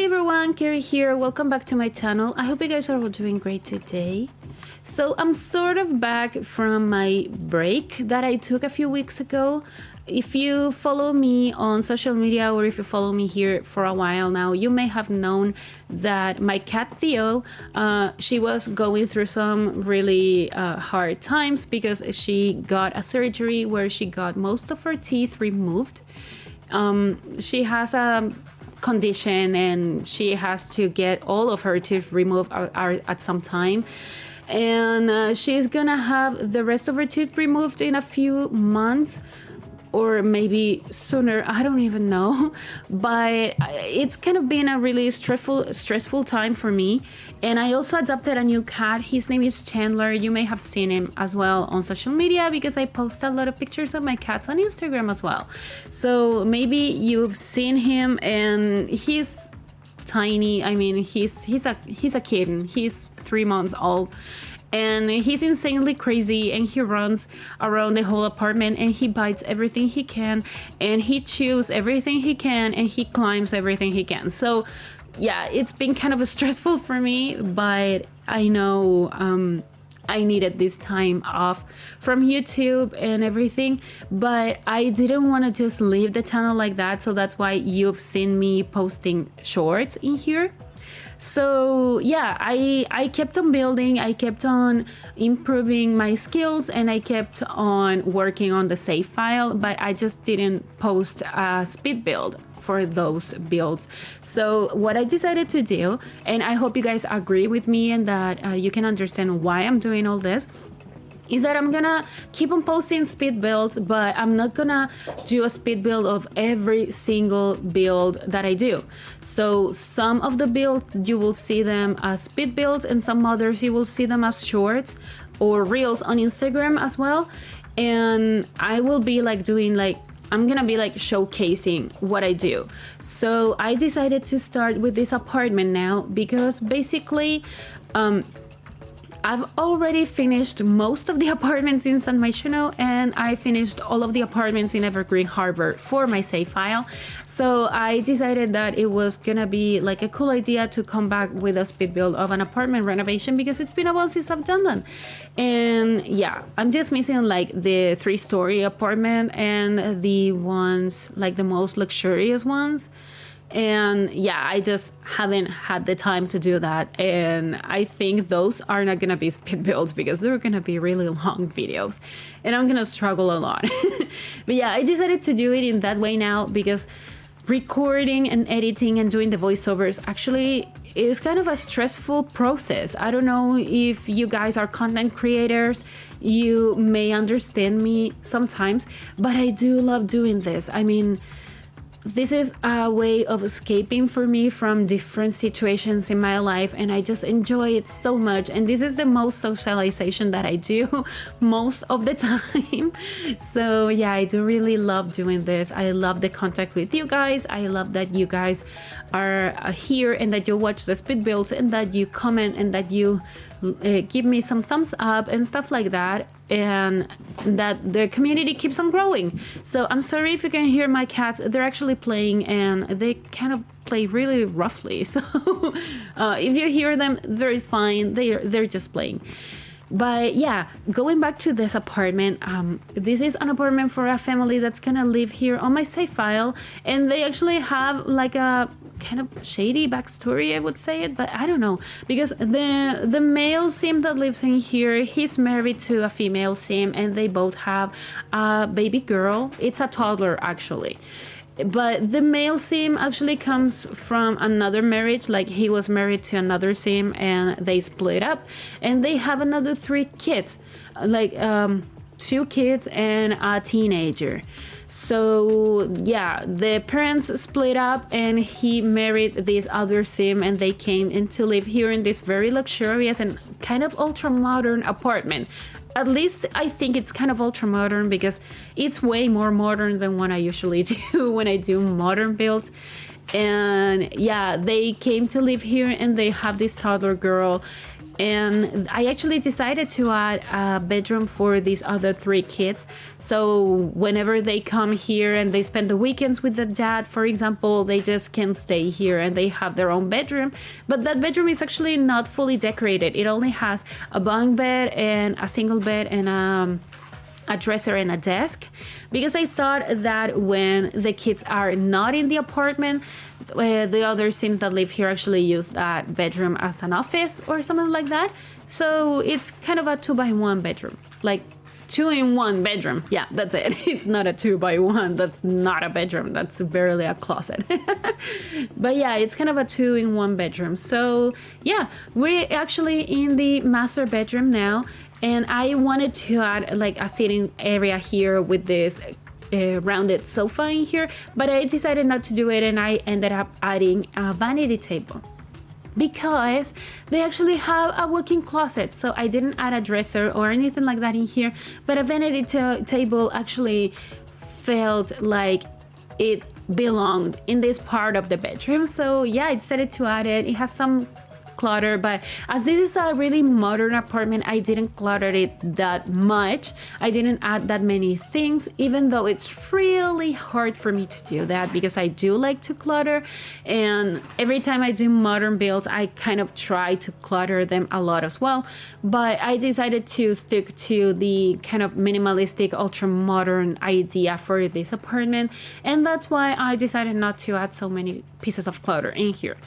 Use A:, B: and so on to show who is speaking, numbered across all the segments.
A: Hi everyone, Kaary here. Welcome back to my channel. I hope you guys are all doing great today. So I'm sort of back from my break that I took a few weeks ago. If you follow me on social media or if you follow me here for a while now, you may have known that my cat Theo, she was going through some really hard times because she got a surgery where she got most of her teeth removed. She has a condition and she has to get all of her teeth removed at some time, and she's gonna have the rest of her teeth removed in a few months or maybe sooner, I don't even know. But it's kind of been a really stressful time for me. And I also adopted a new cat. His name is Chandler. You may have seen him as well on social media because I post a lot of pictures of my cats on Instagram as well. So maybe you've seen him, and he's tiny. I mean, he's a kitten. He's 3 months old. And he's insanely crazy, and he runs around the whole apartment, and he bites everything he can, and he chews everything he can, and he climbs everything he can. So yeah, it's been kind of stressful for me, but I know I needed this time off from YouTube and everything, but I didn't want to just leave the channel like that. So that's why you've seen me posting shorts in here. So yeah, I kept on building, I kept on improving my skills, and I kept on working on the save file, but I just didn't post a speed build for those builds. So what I decided to do, and I hope you guys agree with me and that you can understand why I'm doing all this, is that I'm gonna keep on posting speed builds, but I'm not gonna do a speed build of every single build that I do. So some of the builds you will see them as speed builds, and some others you will see them as shorts or reels on Instagram as well. And I will be like doing I'm gonna be like showcasing what I do. So I decided to start with this apartment now because basically I've already finished most of the apartments in San Myshuno, and I finished all of the apartments in Evergreen Harbor for my save file. So I decided that it was gonna be like a cool idea to come back with a speed build of an apartment renovation because it's been a while since I've done that. And yeah, I'm just missing like the 3-story apartment and the ones, like the most luxurious ones. And yeah, I just haven't had the time to do that, and I think those are not gonna be speed builds because they're gonna be really long videos and I'm gonna struggle a lot. But yeah, I decided to do it in that way now because recording and editing and doing the voiceovers actually is kind of a stressful process. I don't know if you guys are content creators, you may understand me sometimes, but I do love doing this. I mean, this is a way of escaping for me from different situations in my life, and I just enjoy it so much. And this is the most socialization that I do most of the time. So yeah, I do really love doing this. I love the contact with you guys. I love that you guys are here and that you watch the speed builds and that you comment and that you give me some thumbs up and stuff like that, and that the community keeps on growing. So I'm sorry if you can hear my cats. They're actually playing, and they kind of play really roughly. So if you hear them, they're fine. They're just playing. But yeah, going back to this apartment, this is an apartment for a family that's gonna live here on my save file, and they actually have like a kind of shady backstory, I would say it, but I don't know, because the male sim that lives in here, he's married to a female sim, and they both have a baby girl. It's a toddler actually. But the male sim actually comes from another marriage, like he was married to another sim and they split up, and they have another 3 kids, like 2 kids and a teenager. So yeah, the parents split up and he married this other sim, and they came in to live here in this very luxurious and kind of ultra modern apartment. At least I think it's kind of ultra modern because it's way more modern than what I usually do when I do modern builds. And yeah, they came to live here and they have this toddler girl. And I actually decided to add a bedroom for these other 3 kids. So whenever they come here and they spend the weekends with the dad, for example, they just can stay here and they have their own bedroom. But that bedroom is actually not fully decorated. It only has a bunk bed and a single bed and a dresser and a desk, because I thought that when the kids are not in the apartment, the other Sims that live here actually use that bedroom as an office or something like that. So it's kind of a 2x1 bedroom, like 2-in-1 bedroom. Yeah, that's it. It's not a 2x1. That's not a bedroom. That's barely a closet. But yeah, it's kind of a 2-in-1 bedroom. So yeah, we're actually in the master bedroom now. And I wanted to add like a sitting area here with this rounded sofa in here, but I decided not to do it, and I ended up adding a vanity table because they actually have a walk-in closet. So I didn't add a dresser or anything like that in here, but a vanity table actually felt like it belonged in this part of the bedroom. So yeah, I decided to add it. It has some clutter, but as this is a really modern apartment, I didn't clutter it that much. I didn't add that many things, even though it's really hard for me to do that because I do like to clutter, and every time I do modern builds I kind of try to clutter them a lot as well. But I decided to stick to the kind of minimalistic ultra modern idea for this apartment, and that's why I decided not to add so many pieces of clutter in here.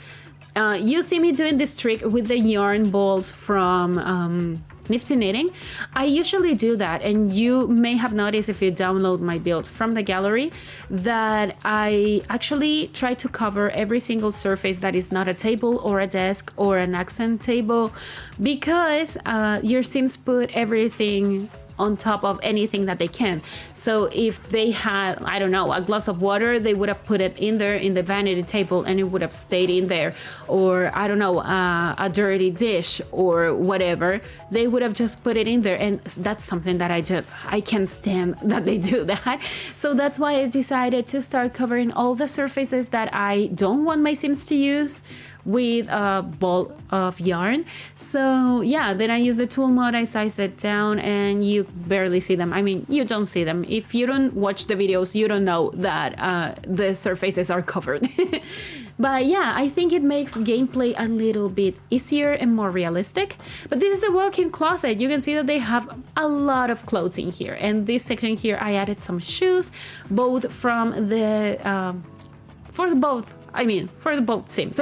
A: You see me doing this trick with the yarn balls from Nifty Knitting. I usually do that, and you may have noticed if you download my builds from the gallery that I actually try to cover every single surface that is not a table or a desk or an accent table, because your Sims put everything on top of anything that they can. So if they had, I don't know, a glass of water, they would have put it in there in the vanity table and it would have stayed in there. Or I don't know, a dirty dish or whatever, they would have just put it in there. And that's something that I can't stand that they do that. So that's why I decided to start covering all the surfaces that I don't want my Sims to use with a ball of yarn. So yeah, then I use the tool mode, I size it down, and you barely see them. I mean, you don't see them. If you don't watch the videos, you don't know that the surfaces are covered. But yeah, I think it makes gameplay a little bit easier and more realistic. But this is a walk-in closet. You can see that they have a lot of clothes in here. And this section here, I added some shoes, both from the for the both Sims.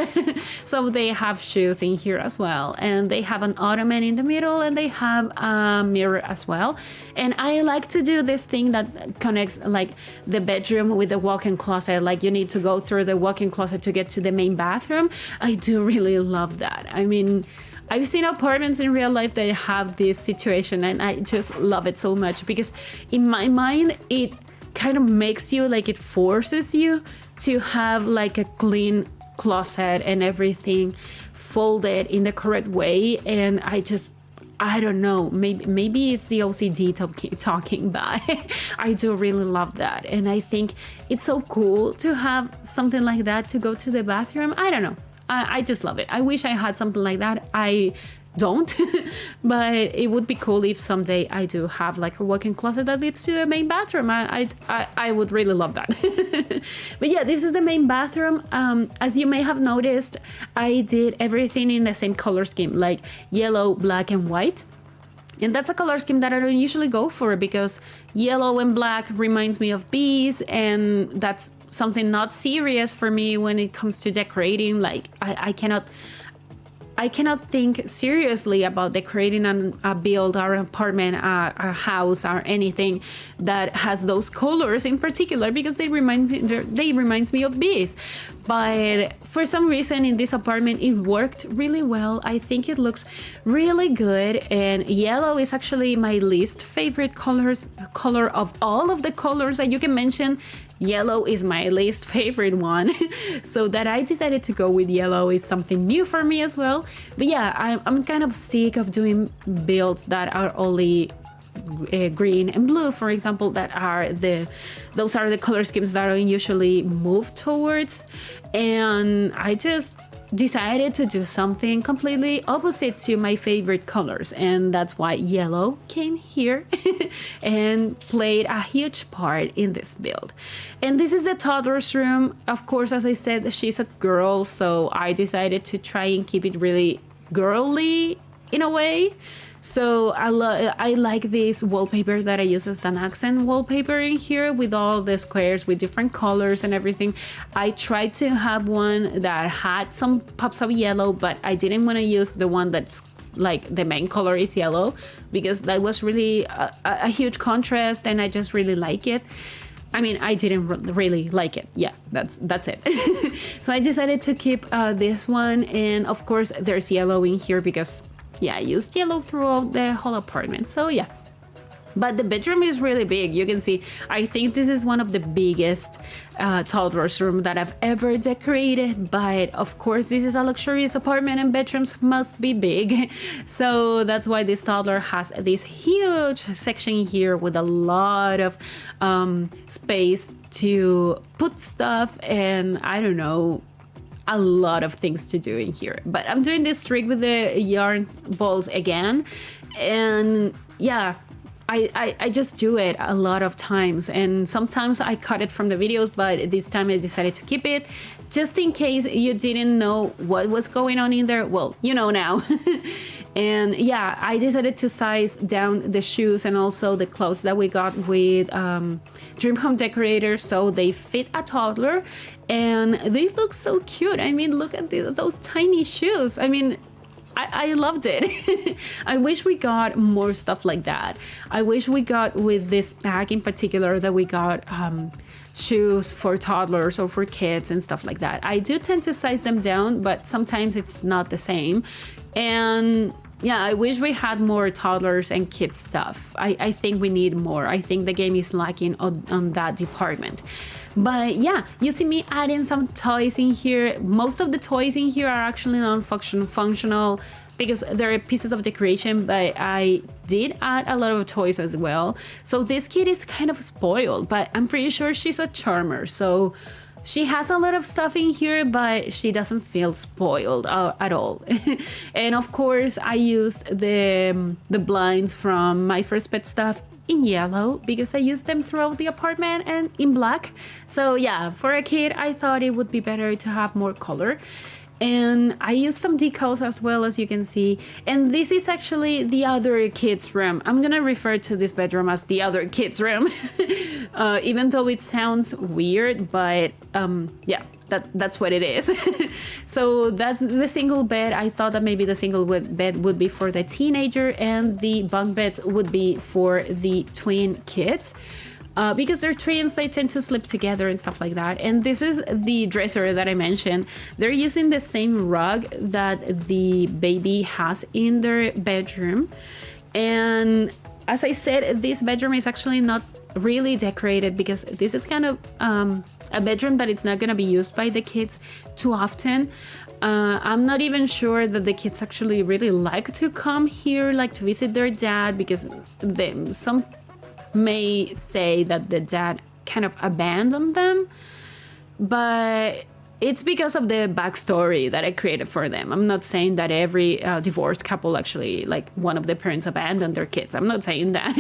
A: So they have shoes in here as well, and they have an ottoman in the middle, and they have a mirror as well. And I like to do this thing that connects like the bedroom with the walk-in closet, like you need to go through the walk-in closet to get to the main bathroom. I do really love that. I mean, I've seen apartments in real life that have this situation, and I just love it so much because in my mind it kind of makes you, like, it forces you to have like a clean closet and everything folded in the correct way. And I don't know, maybe it's the OCD talking, but I do really love that. And I think it's so cool to have something like that to go to the bathroom. I don't know, I just love it. I wish I had something like that. I don't, but it would be cool if someday I do have like a walk-in closet that leads to the main bathroom. I would really love that. But yeah, this is the main bathroom. As you may have noticed, I did everything in the same color scheme, like yellow, black, and white. And that's a color scheme that I don't usually go for because yellow and black reminds me of bees, and that's something not serious for me when it comes to decorating. Like I cannot think seriously about decorating a build or an apartment, a house, or anything that has those colors in particular, because they reminds me of bees. But for some reason in this apartment it worked really well. I think it looks really good, and yellow is actually my least favorite color of all of the colors that you can mention. Yellow is my least favorite one. So that I decided to go with yellow is something new for me as well. But yeah, I'm kind of sick of doing builds that are only green and blue, for example. Those are the color schemes that I usually move towards, and I just decided to do something completely opposite to my favorite colors, and that's why yellow came here and played a huge part in this build. And this is the toddler's room. Of course, as I said, she's a girl, so I decided to try and keep it really girly in a way. So I like this wallpaper that I use as an accent wallpaper in here, with all the squares with different colors and everything. I tried to have one that had some pops of yellow, but I didn't want to use the one that's like the main color is yellow, because that was really a huge contrast, and I just really like it. I mean, I didn't really like it. Yeah, that's it. So I decided to keep this one, and of course there's yellow in here because, yeah, I used yellow throughout the whole apartment. So yeah, but the bedroom is really big. You can see, I think this is one of the biggest toddler's room that I've ever decorated. But of course, this is a luxurious apartment and bedrooms must be big. So that's why this toddler has this huge section here with a lot of space to put stuff, and I don't know, a lot of things to do in here. But I'm doing this trick with the yarn balls again, and yeah, I just do it a lot of times, and sometimes I cut it from the videos, but this time I decided to keep it just in case you didn't know what was going on in there. Well, you know now. And yeah, I decided to size down the shoes and also the clothes that we got with Dream Home Decorator, so they fit a toddler, and they look so cute. I mean, look at those tiny shoes. I mean, I loved it. I wish we got more stuff like that. I wish we got, with this bag in particular, that we got shoes for toddlers or for kids and stuff like that. I do tend to size them down, but sometimes it's not the same. And yeah, I wish we had more toddlers and kids stuff. I think we need more. I think the game is lacking on that department. But yeah, you see me adding some toys in here. Most of the toys in here are actually non-functional because they're pieces of decoration, but I did add a lot of toys as well. So this kid is kind of spoiled, but I'm pretty sure she's a charmer. So she has a lot of stuff in here, but she doesn't feel spoiled at all. And of course, I used the blinds from My First Pet stuff in yellow because I used them throughout the apartment, and in black. So yeah, for a kid, I thought it would be better to have more color. And I used some decals as well, as you can see. And this is actually the other kids' room. I'm gonna refer to this bedroom as the other kids' room, even though it sounds weird, but yeah, that's what it is. So that's the single bed. I thought that maybe the single bed would be for the teenager, and the bunk beds would be for the twin kids. Because they're twins, they tend to sleep together and stuff like that. And this is the dresser that I mentioned. They're using the same rug that the baby has in their bedroom. And as I said, this bedroom is actually not really decorated because this is kind of a bedroom that is not going to be used by the kids too often. I'm not even sure that the kids actually really like to come here, like to visit their dad, because some may say that the dad kind of abandoned them, but it's because of the backstory that I created for them. I'm not saying that every divorced couple actually, like, one of the parents abandoned their kids. I'm not saying that,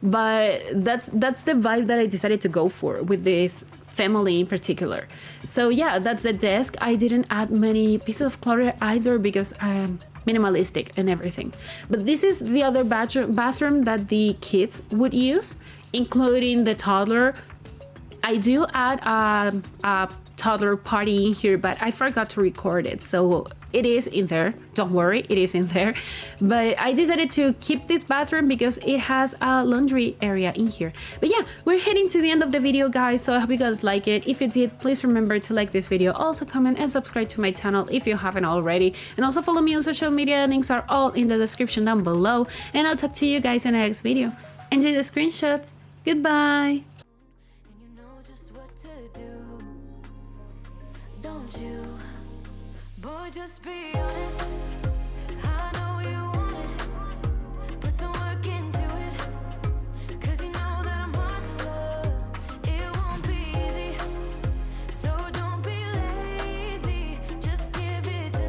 A: but that's the vibe that I decided to go for with this family in particular. So yeah, that's the desk. I didn't add many pieces of clutter either because I'm minimalistic and everything. But this is the other bathroom that the kids would use, including the toddler. I do add a toddler party in here, but I forgot to record it, so it is in there. Don't worry, it is in there. But I decided to keep this bathroom because it has a laundry area in here. But yeah, we're heading to the end of the video, guys, so I hope you guys like it. If you did, please remember to like this video, also comment and subscribe to my channel if you haven't already, and also follow me on social media. Links are all in the description down below, and I'll talk to you guys in the next video. Enjoy the screenshots. Goodbye. Boy, just be honest. I know you want it. Put some work into it. 'Cause you know that I'm hard to love. It won't be easy. So don't be lazy. Just give it to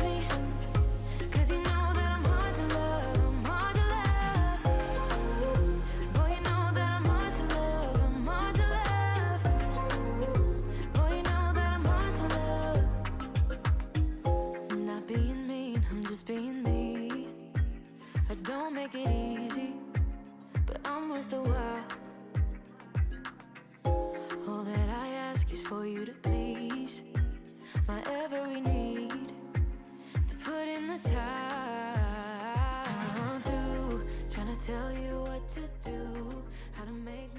B: being me. I don't make it easy, but I'm worth a while. All that I ask is for you to please my every need, to put in the time. I'm through trying to tell you what to do, how to make